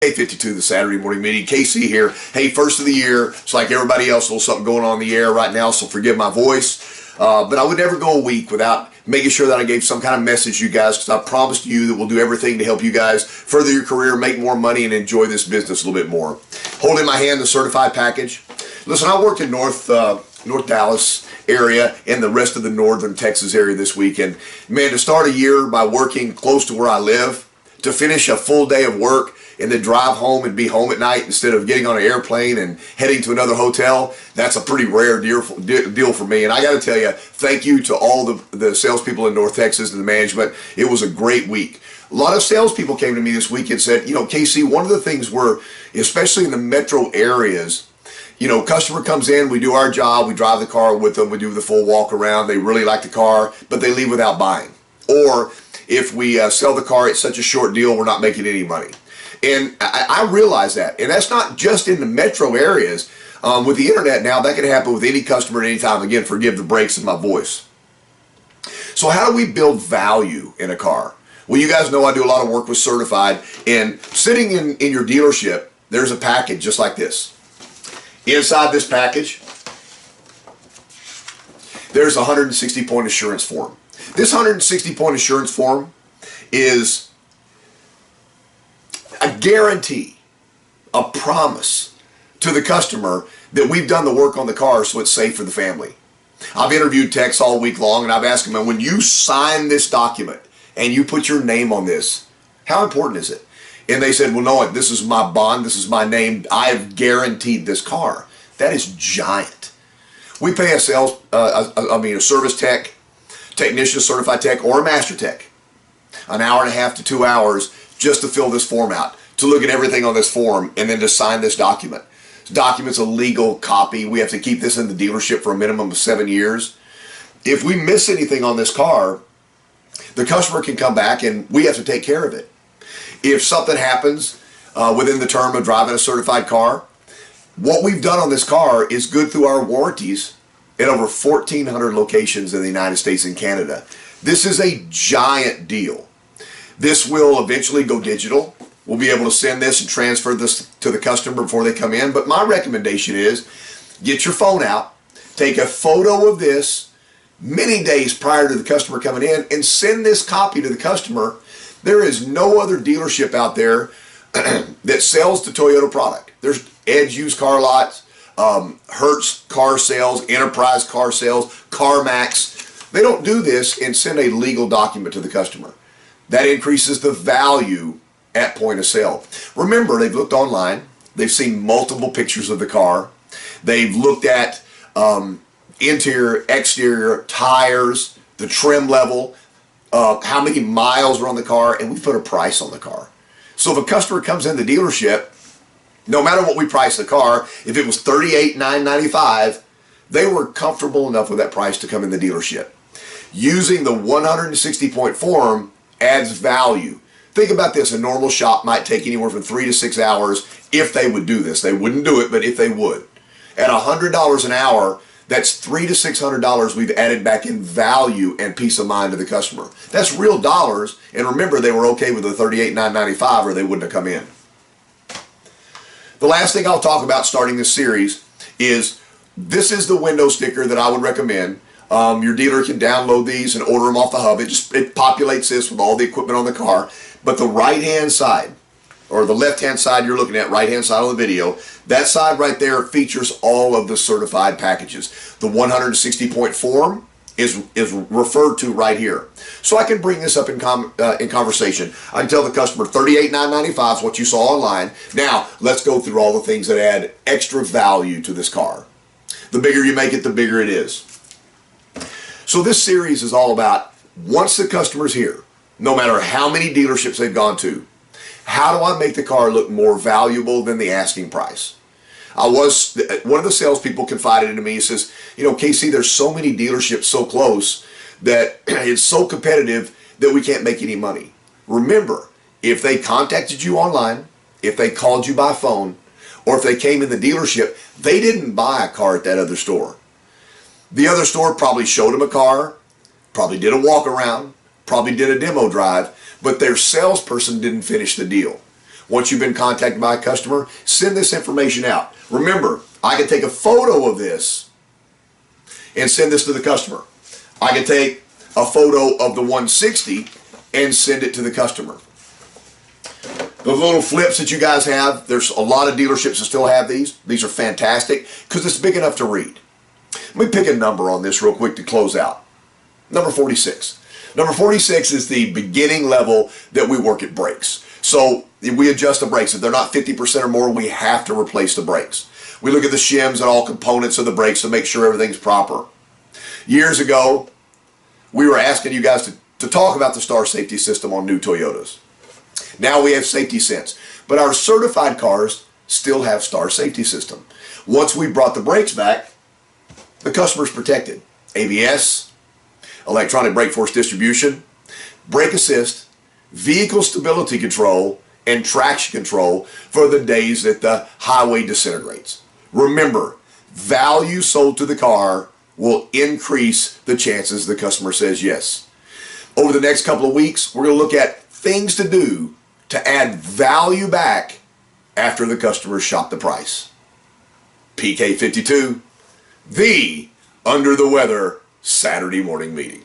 Hey, 52, the Saturday morning meeting. KC here. Hey, first of the year. It's like everybody else, a little something going on in the air right now, so forgive my voice. But I would never go a week without making sure that I gave some kind of message to you guys, because I promised you that we'll do everything to help you guys further your career, make more money, and enjoy this business a little bit more. Hold in my hand the certified package. Listen, I worked in North Dallas area and the rest of the northern Texas area this week. And man, to start a year by working close to where I live, to finish a full day of work and then drive home and be home at night instead of getting on an airplane and heading to another hotel, that's a pretty rare deal for me. And I got to tell you, thank you to all the salespeople in North Texas and the management. It was a great week. A lot of salespeople came to me this week and said, you know, KC, one of the things we're, especially in the metro areas, you know, customer comes in, we do our job, we drive the car with them, we do the full walk around, they really like the car, but they leave without buying. Or if we sell the car, it's such a short deal, we're not making any money. And I realize that. And that's not just in the metro areas. With the internet now, that can happen with any customer at any time. Again, forgive the breaks in my voice. So how do we build value in a car? Well, you guys know I do a lot of work with Certified. And sitting in your dealership, there's a package just like this. Inside this package, there's a 160-point assurance form. This 160-point assurance form is a guarantee, a promise to the customer that we've done the work on the car so it's safe for the family. I've interviewed techs all week long, and I've asked them, when you sign this document and you put your name on this, how important is it? And they said, well, no, this is my bond, this is my name, I have guaranteed this car. That is giant. We pay a service tech, technician, certified tech, or a master tech, an hour and a half to 2 hours just to fill this form out, to look at everything on this form, and then to sign this document. This document's a legal copy. We have to keep this in the dealership for a minimum of 7 years. If we miss anything on this car, the customer can come back and we have to take care of it. If something happens within the term of driving a certified car, what we've done on this car is good through our warranties at over 1,400 locations in the United States and Canada. This is a giant deal. This will eventually go digital. We'll be able to send this and transfer this to the customer before they come in. But my recommendation is get your phone out, take a photo of this many days prior to the customer coming in, and send this copy to the customer. There is no other dealership out there that sells the Toyota product. There's Edge Used Car Lots, Hertz Car Sales, Enterprise Car Sales, CarMax. They don't do this and send a legal document to the customer. That increases the value at point of sale. Remember, they've looked online. They've seen multiple pictures of the car. They've looked at interior, exterior, tires, the trim level, how many miles are on the car, and we put a price on the car. So if a customer comes in the dealership, no matter what we price the car, if it was $38,995, they were comfortable enough with that price to come in the dealership. Using the 160-point form adds value. Think about this, a normal shop might take anywhere from 3 to 6 hours if they would do this. They wouldn't do it, but if they would. At $100 an hour, that's $300 to $600 we've added back in value and peace of mind to the customer. That's real dollars, and remember, they were okay with the $38,995 or they wouldn't have come in. The last thing I'll talk about starting this series is this is the window sticker that I would recommend. Your dealer can download these and order them off the hub. It populates this with all the equipment on the car. But the right-hand side, or the left-hand side you're looking at, right-hand side of the video, that side right there features all of the certified packages. The 160-point form is referred to right here. So I can bring this up in conversation. I can tell the customer $38,995 is what you saw online. Now, let's go through all the things that add extra value to this car. The bigger you make it, the bigger it is. So this series is all about, once the customer's here, no matter how many dealerships they've gone to, how do I make the car look more valuable than the asking price? One of the salespeople confided into me. He says, you know, KC, there's so many dealerships so close that it's so competitive that we can't make any money. Remember, if they contacted you online, if they called you by phone, or if they came in the dealership, they didn't buy a car at that other store. The other store probably showed them a car, probably did a walk around, probably did a demo drive, but their salesperson didn't finish the deal. Once you've been contacted by a customer, send this information out. Remember, I can take a photo of this and send this to the customer. I can take a photo of the 160 and send it to the customer. Those little flips that you guys have, there's a lot of dealerships that still have these. These are fantastic because it's big enough to read. Let me pick a number on this real quick to close out. Number 46. Number 46 is the beginning level that we work at brakes. So we adjust the brakes. If they're not 50% or more, we have to replace the brakes. We look at the shims and all components of the brakes to make sure everything's proper. Years ago, we were asking you guys to talk about the Star Safety System on new Toyotas. Now we have Safety Sense, but our certified cars still have Star Safety System. Once we brought the brakes back, the customer's protected. ABS, electronic brake force distribution, brake assist, vehicle stability control, and traction control for the days that the highway disintegrates. Remember, value sold to the car will increase the chances the customer says yes. Over the next couple of weeks, we're going to look at things to do to add value back after the customer shop the price. PK52, the Under the Weather Saturday morning meeting.